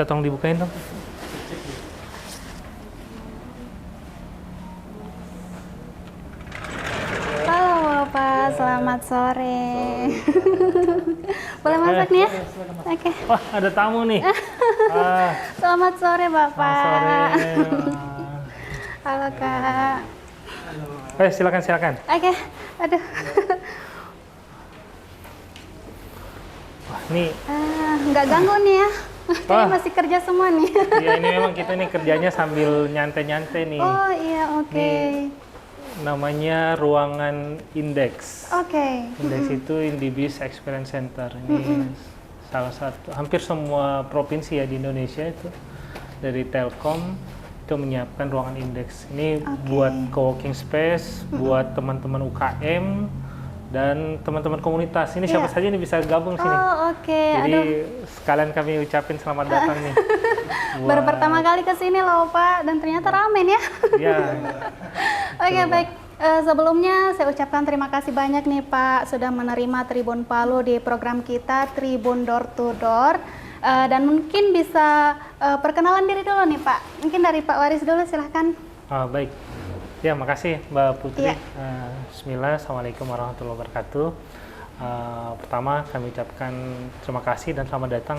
Minta tolong dibukain dong. Halo Bapak, selamat sore. Boleh masuk nih ya? Oke. Wah, ada tamu nih. Selamat sore Bapak. Selamat sore. Halo Kak. Silakan. Oke. Aduh. Wah, nih. Nggak ganggu nih ya. Kayaknya Wah. masih kerja semua nih. Iya, ini memang kita nih kerjanya sambil nyantai-nyantai nih. Oh iya, oke. Nih, namanya ruangan Index. Oke. Index itu Indibis Experience Center. Ini salah satu, hampir semua provinsi ya di Indonesia itu dari Telkom itu menyiapkan ruangan Index. Ini buat co-working space, buat teman-teman UKM dan teman-teman komunitas. Ini siapa saja ini bisa gabung sini. Oh oke. Jadi Aduh. sekalian kami ucapin selamat datang nih. Baru pertama kali ke sini loh Pak, dan ternyata ramen ya. Iya. Oke, baik. Sebelumnya saya ucapkan terima kasih banyak nih Pak sudah menerima Tribun Palu di program kita Tribun Door to Door. Dan mungkin bisa perkenalan diri dulu nih Pak. Mungkin dari Pak Waris dulu silahkan. Baik. Ya, makasih Mbak Putri. Iya. Bismillah, Assalamualaikum warahmatullahi wabarakatuh. Pertama kami ucapkan terima kasih dan selamat datang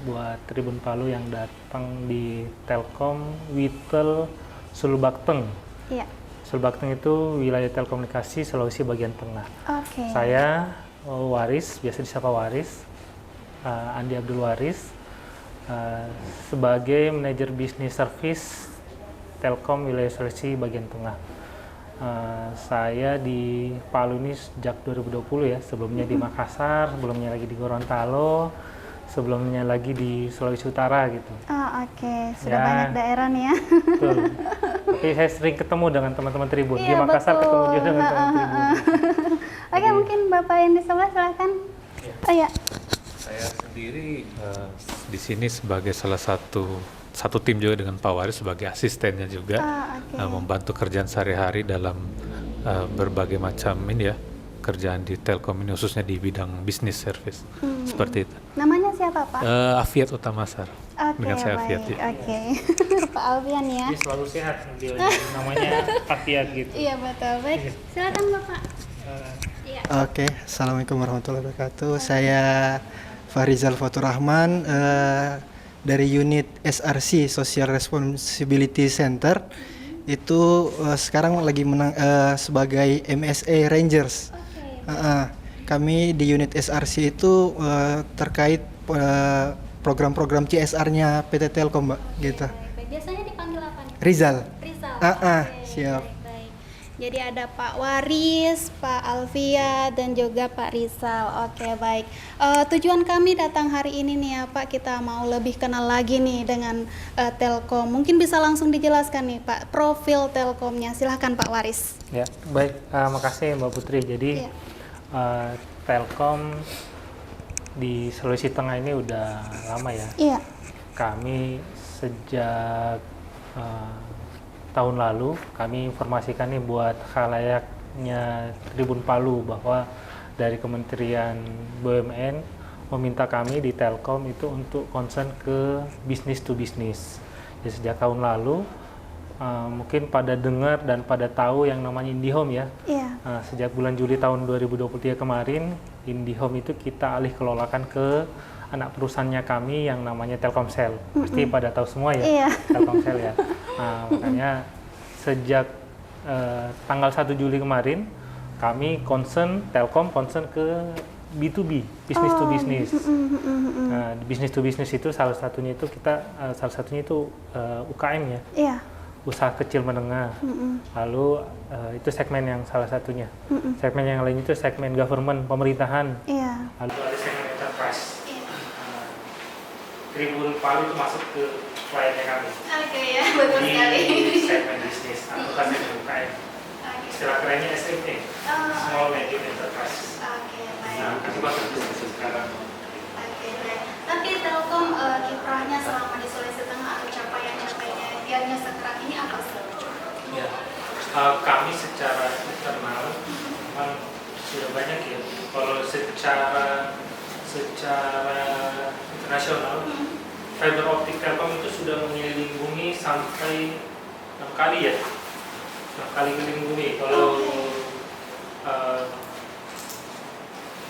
buat Tribun Palu yang datang di Telkom Witel Sulbakteng. Iya. Sulbakteng itu wilayah telekomunikasi Sulawesi bagian tengah. Oke. Saya Waris, biasa disapa Waris, Andi Abdul Waris, sebagai manajer bisnis service Telkom wilayah Sulawesi bagian tengah. Saya di Palu ini sejak 2020 ya, sebelumnya di Makassar, sebelumnya lagi di Gorontalo, sebelumnya lagi di Sulawesi Utara gitu. Oh, oke. Sudah Ya. banyak daerah nih ya. Betul. Tapi saya sering ketemu dengan teman-teman Tribun. Di Iya, Makassar betul. ketemu juga dengan teman Tribun. Oke, mungkin Bapak yang di sebelah silahkan. Oh ya. Saya sendiri di sini sebagai salah satu tim juga dengan Pak Waris sebagai asistennya juga, Oke. membantu kerjaan sehari-hari dalam berbagai macam ini ya, kerjaan di Telkom ini khususnya di bidang bisnis service seperti itu. Namanya siapa Pak? Afiat Utamasar. Oke, Dengan saya baik. Afiat, ya. Oke. Pak Alfian ya. Dia selalu sehat, dia namanya Afiat gitu. Iya betul. Baik, silakan Bapak. Iya. Oke, Assalamualaikum warahmatullahi wabarakatuh. Saya Farizal Faturrahman dari unit SRC Social Responsibility Center. Itu sekarang lagi sebagai MSA Rangers. Kami di unit SRC itu terkait program-program CSR-nya PT Telkom, Mbak, gitu. Baik. Biasanya dipanggil apa nih? Rizal. Rizal. Ah, Oke, siap. Baik. Jadi ada Pak Waris, Pak Alfia, dan juga Pak Rizal. Oke, baik. Tujuan kami datang hari ini nih ya Pak, kita mau lebih kenal lagi nih dengan Telkom. Mungkin bisa langsung dijelaskan nih Pak, profil Telkomnya. Silahkan Pak Waris. Ya, baik. Makasih Mbak Putri. Jadi Telkom di Sulawesi Tengah ini udah lama ya. Iya. Kami sejak tahun lalu kami informasikan nih buat khalayaknya Tribun Palu bahwa dari Kementerian BUMN meminta kami di Telkom itu untuk concern ke bisnis to bisnis. Jadi sejak tahun lalu mungkin pada dengar dan pada tahu yang namanya IndiHome ya. Iya. Sejak bulan Juli tahun 2023 kemarin, IndiHome itu kita alih kelolakan ke anak perusahaannya kami yang namanya Telkomsel. Pasti pada tahu semua ya, Iya. Telkomsel ya. Makanya sejak tanggal 1 Juli kemarin, kami Telkom concern ke B2B, business to business. Business to business itu salah satunya itu UKM ya. Iya. Usaha kecil menengah. Lalu itu segmen yang salah satunya. Segmen yang lain itu segmen government, pemerintahan. Iya. Lalu ada segmen enterprise. Tribun Palu itu masuk ke kliennya kami. Oke ya, betul Di sekali. segmen bisnis atau segmen UKM. Istilah kerennya SME, Small Medium Enterprise. Oke, baik. Nah, kami masuk ke bisnis sekarang. Oke, baik. Tapi Telkom kiprahnya selama di Sulawesi Tengah atau capaiannya sekarang ini apa sih? Ya, kami secara internal memang sudah banyak ya. Kalau secara internasional fiber optik Telkom itu sudah mengelilingi bumi sampai 6 kali ya, 6 kali keliling bumi. Kalau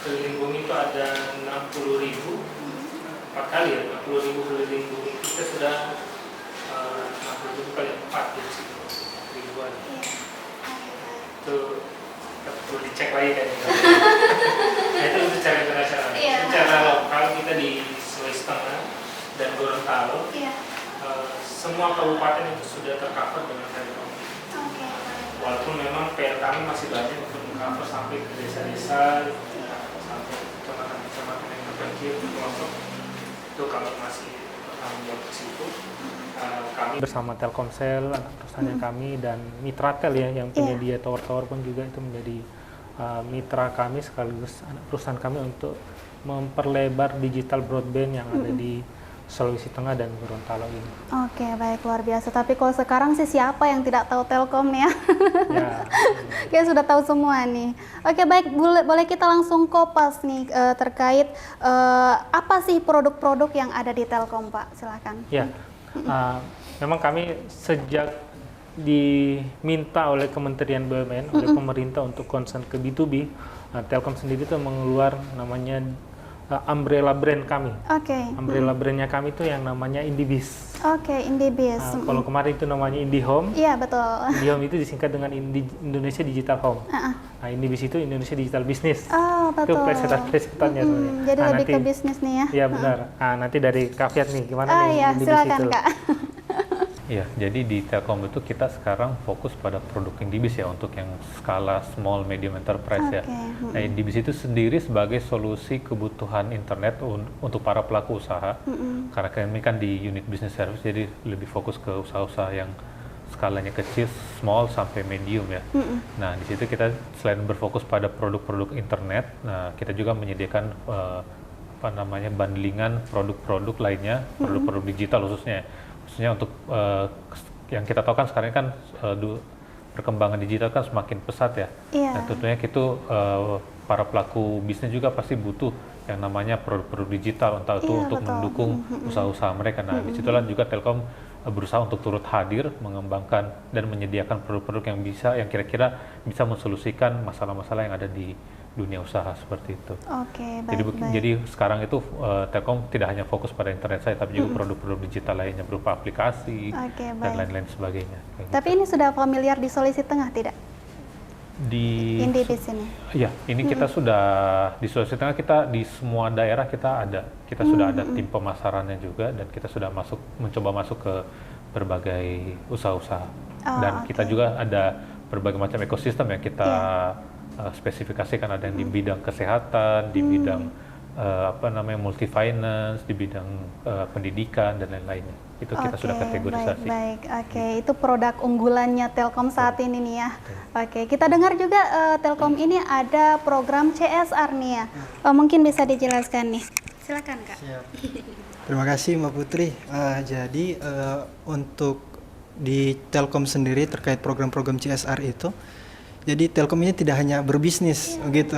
keliling bumi itu ada 60.000, 4 kali ya, 60.000 keliling bumi. Kita sudah 60.000 kali 4 jadi ribuan. Itu perlu dicek lagi kan. Nah, itu untuk secara internasional. Secara lokal kita di Sulawesi Tengah dan Gorontalo, semua kabupaten itu sudah tercover dengan fiber optik. Walaupun memang PR kami masih banyak untuk mengcover sampai ke desa-desa, sampai kecamatan-kecamatan yang terpencil, pelosok, itu kami masih bertanggung jawab ke situ. Kami bersama Telkomsel, anak perusahaan kami, dan Mitra Tel ya, yang penyedia tower-tower pun juga itu menjadi mitra kami sekaligus anak perusahaan kami untuk memperlebar digital broadband yang ada di Sulawesi Tengah dan Gorontalo ini. Oke, baik, luar biasa. Tapi kalau sekarang sih siapa yang tidak tahu Telkom ya? Ya. Kita sudah tahu semua nih. Oke, baik, boleh kita langsung kopas nih terkait apa sih produk-produk yang ada di Telkom, Pak? Silakan. Ya, memang kami sejak diminta oleh Kementerian BUMN, oleh pemerintah untuk concern ke B2B, Telkom sendiri itu mengeluar namanya umbrella brand kami. Umbrella brandnya kami itu yang namanya IndiBiz. IndiBiz. Kalau kemarin itu namanya IndiHome. Iya, betul. IndiHome itu disingkat dengan Indonesia Digital Home. Nah, IndiBiz itu Indonesia Digital Business. Betul. Itu plesetan-plesetannya sebenarnya. Jadi lebih ke bisnis nih ya. Iya, benar. Nanti dari Kak Fiat nih, gimana nih IndiBiz silakan, itu? Kak. Iya, jadi di Telkom itu kita sekarang fokus pada produk IndiBiz ya, untuk yang skala small medium enterprise ya. Nah, IndiBiz itu sendiri sebagai solusi kebutuhan internet untuk para pelaku usaha. Karena kami kan di unit business service, jadi lebih fokus ke usaha-usaha yang skalanya kecil, small sampai medium ya. Nah, di situ kita selain berfokus pada produk-produk internet, nah kita juga menyediakan bundlingan produk-produk lainnya, produk-produk digital khususnya untuk yang kita tahu kan sekarang kan perkembangan digital kan semakin pesat ya. Dan tentunya itu para pelaku bisnis juga pasti butuh yang namanya produk-produk digital, entah itu untuk mendukung usaha-usaha mereka. Nah, disitulah juga Telkom berusaha untuk turut hadir, mengembangkan dan menyediakan produk-produk yang kira-kira bisa mensolusikan masalah-masalah yang ada di dunia usaha seperti itu. Jadi sekarang itu Telkom tidak hanya fokus pada internet saya, tapi juga produk-produk digital lainnya berupa aplikasi dan lain-lain sebagainya. Tapi ini sudah familiar di Sulawesi Tengah tidak? Di IndiBiz ini? Iya, ini kita sudah di Sulawesi Tengah, kita di semua daerah kita ada. Kita sudah ada tim pemasarannya juga, dan kita sudah mencoba masuk ke berbagai usaha-usaha. Dan kita juga ada berbagai macam ekosistem yang kita spesifikasikan, ada yang di bidang kesehatan, di bidang multi finance, di bidang pendidikan dan lain-lainnya. Itu kita sudah kategorisasi. Itu produk unggulannya Telkom saat ini nih ya. Kita dengar juga Telkom ini ada program CSR nih ya. Mungkin bisa dijelaskan nih. Silakan, Kak. Siap. Terima kasih Mbak Putri. Jadi untuk di Telkom sendiri terkait program-program CSR itu, jadi Telkom ini tidak hanya berbisnis gitu,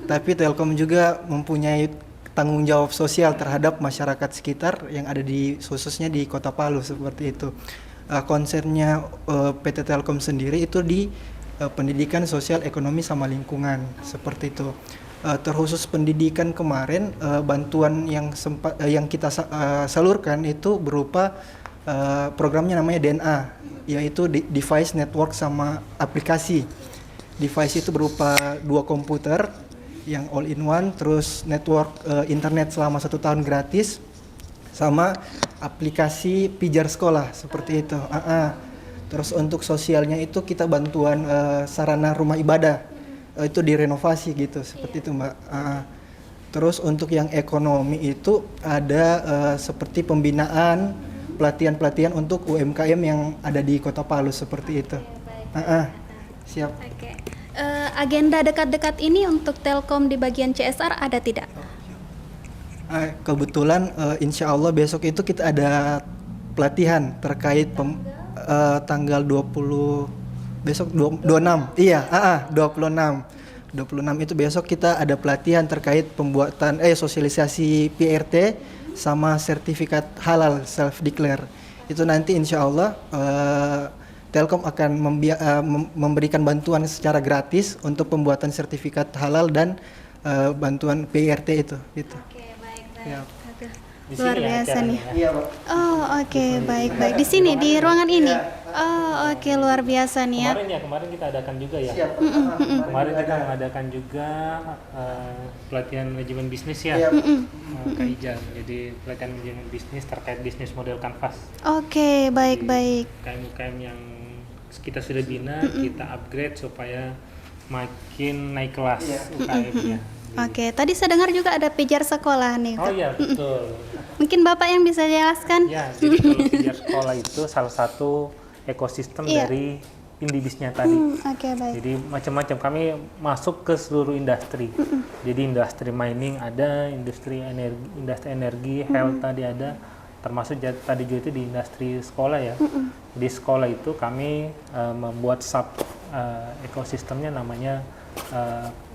tapi Telkom juga mempunyai tanggung jawab sosial terhadap masyarakat sekitar yang ada khususnya di Kota Palu seperti itu. Konsepnya PT Telkom sendiri itu di pendidikan, sosial, ekonomi sama lingkungan seperti itu. Terkhusus pendidikan kemarin, bantuan yang kita salurkan itu berupa programnya namanya DNA, yaitu device, network, sama aplikasi. Device itu berupa 2 komputer yang all in one, terus network internet selama 1 tahun gratis, sama aplikasi pijar sekolah seperti itu. Terus untuk sosialnya itu kita bantuan sarana rumah ibadah, itu direnovasi gitu, seperti itu Mbak. Terus untuk yang ekonomi itu ada seperti pembinaan, pelatihan-pelatihan untuk UMKM yang ada di Kota Palu seperti itu. Siap. Agenda dekat-dekat ini untuk Telkom di bagian CSR ada tidak? Kebetulan insya Allah besok itu kita ada pelatihan terkait tanggal 20 besok 26. Iya, 26 itu besok kita ada pelatihan terkait pembuatan sosialisasi PRT sama sertifikat halal self declare. Itu nanti insya Allah Telkom akan memberikan bantuan secara gratis untuk pembuatan sertifikat halal dan bantuan PIRT itu. Gitu. Oke, baik. Ya. Di Luar sini ya biasa nih. acaranya. Iya, Pak. Oh, oke, baik. Di sini di ruangan ini. Oh, oke, luar biasa nih ya. Kemarin kita adakan juga ya. Siap, Pak. Kemarin kita mengadakan juga pelatihan manajemen bisnis ya, Iya, Pak. Kak Ijang. Jadi pelatihan manajemen bisnis terkait bisnis model kanvas. Oke, baik. UKM-UKM yang kita sudah bina, kita upgrade supaya makin naik kelas UKM-nya. Oke, tadi saya dengar juga ada pijar sekolah nih. Oh iya, betul. Mungkin Bapak yang bisa jelaskan? Ya, jadi kalau pijar sekolah itu salah satu ekosistem Iya. dari Indibisnya tadi. Oke, baik. Jadi macam-macam kami masuk ke seluruh industri. Jadi industri mining ada, industri energi, health tadi ada, termasuk tadi juga itu di industri sekolah ya. Di sekolah itu kami membuat sub ekosistemnya namanya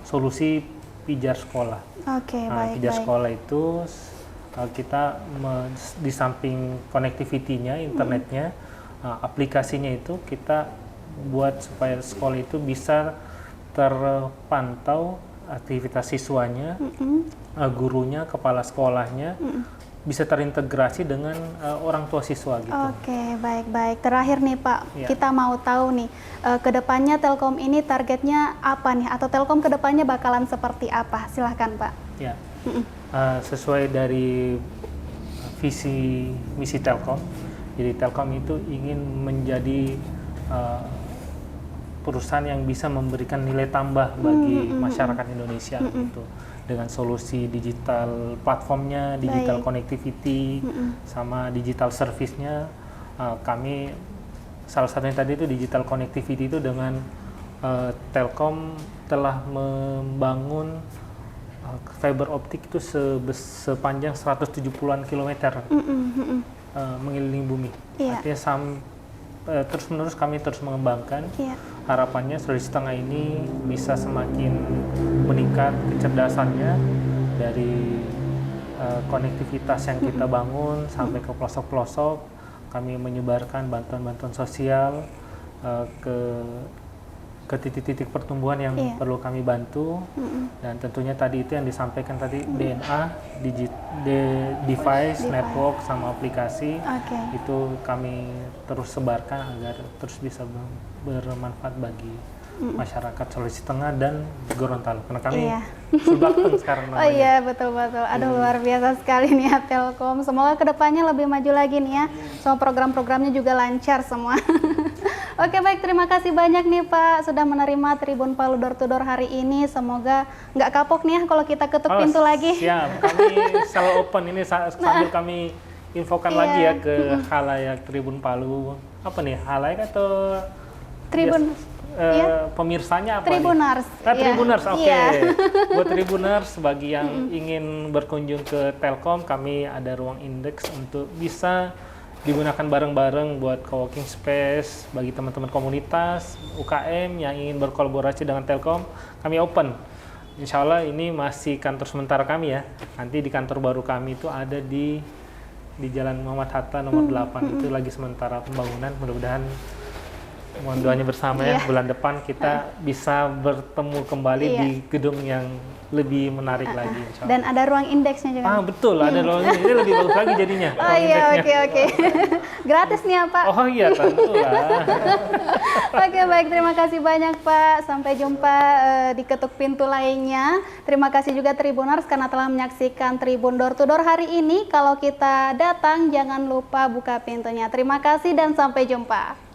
solusi pijar sekolah. Oke, Nah, baik. pijar sekolah itu kita di samping connectivity-nya, internetnya, aplikasinya itu kita buat supaya sekolah itu bisa terpantau aktivitas siswanya, gurunya, kepala sekolahnya, bisa terintegrasi dengan orang tua siswa gitu. Oke, baik. Terakhir nih Pak, Ya. kita mau tahu nih, kedepannya Telkom ini targetnya apa nih? Atau Telkom kedepannya bakalan seperti apa? Silahkan Pak. Ya, sesuai dari visi misi Telkom, jadi Telkom itu ingin menjadi perusahaan yang bisa memberikan nilai tambah bagi masyarakat Indonesia gitu, dengan solusi digital platformnya, digital connectivity, sama digital service-nya. Kami salah satunya tadi itu digital connectivity itu dengan Telkom telah membangun fiber optik itu sepanjang 170-an kilometer mengelilingi bumi. Iya. Artinya terus-menerus kami terus mengembangkan. Iya. Harapannya Sulawesi Tengah ini bisa semakin meningkat kecerdasannya dari konektivitas yang kita bangun sampai ke pelosok-pelosok. Kami menyebarkan bantuan-bantuan sosial ke titik-titik pertumbuhan yang perlu kami bantu. Dan tentunya tadi itu yang disampaikan tadi, DNA, device, network, sama aplikasi. Itu kami terus sebarkan agar terus bisa bermanfaat bagi masyarakat Sulawesi Tengah dan Gorontalo. Karena kami Sulbakteng sekarang namanya. Oh iya, betul. Aduh, luar biasa sekali nih ya Telkom. Semoga kedepannya lebih maju lagi nih ya. Semua program-programnya juga lancar semua. Oke, baik, terima kasih banyak nih Pak sudah menerima Tribun Palu Door to Door hari ini. Semoga nggak kapok nih ya kalau kita ketuk pintu lagi. Siap, kami selalu open ini sambil kami infokan lagi ya ke halayak Tribun Palu. Apa nih, halayak atau Tribun pemirsanya apa Tribuners. nih? Tribuners, oke. Iya. Buat Tribuners, bagi yang ingin berkunjung ke Telkom, kami ada ruang indeks untuk bisa digunakan bareng-bareng buat co-working space bagi teman-teman komunitas UKM yang ingin berkolaborasi dengan Telkom. Kami open. Insya Allah ini masih kantor sementara kami ya. Nanti di kantor baru kami itu ada di Jalan Muhammad Hatta nomor 8. Itu lagi sementara pembangunan. Mudah-mudahan mohon doanya bersama ya, bulan depan kita bisa bertemu kembali di gedung yang lebih menarik lagi, insya Allah. Dan ada ruang indeksnya juga. Betul, ada ruang ini lebih bagus lagi jadinya. Oh iya, oke. Gratis nih ya Pak. Oh iya, tentulah. Oke, baik, terima kasih banyak Pak. Sampai jumpa di ketuk pintu lainnya. Terima kasih juga Tribuners karena telah menyaksikan Tribun Door to Door hari ini. Kalau kita datang, jangan lupa buka pintunya. Terima kasih dan sampai jumpa.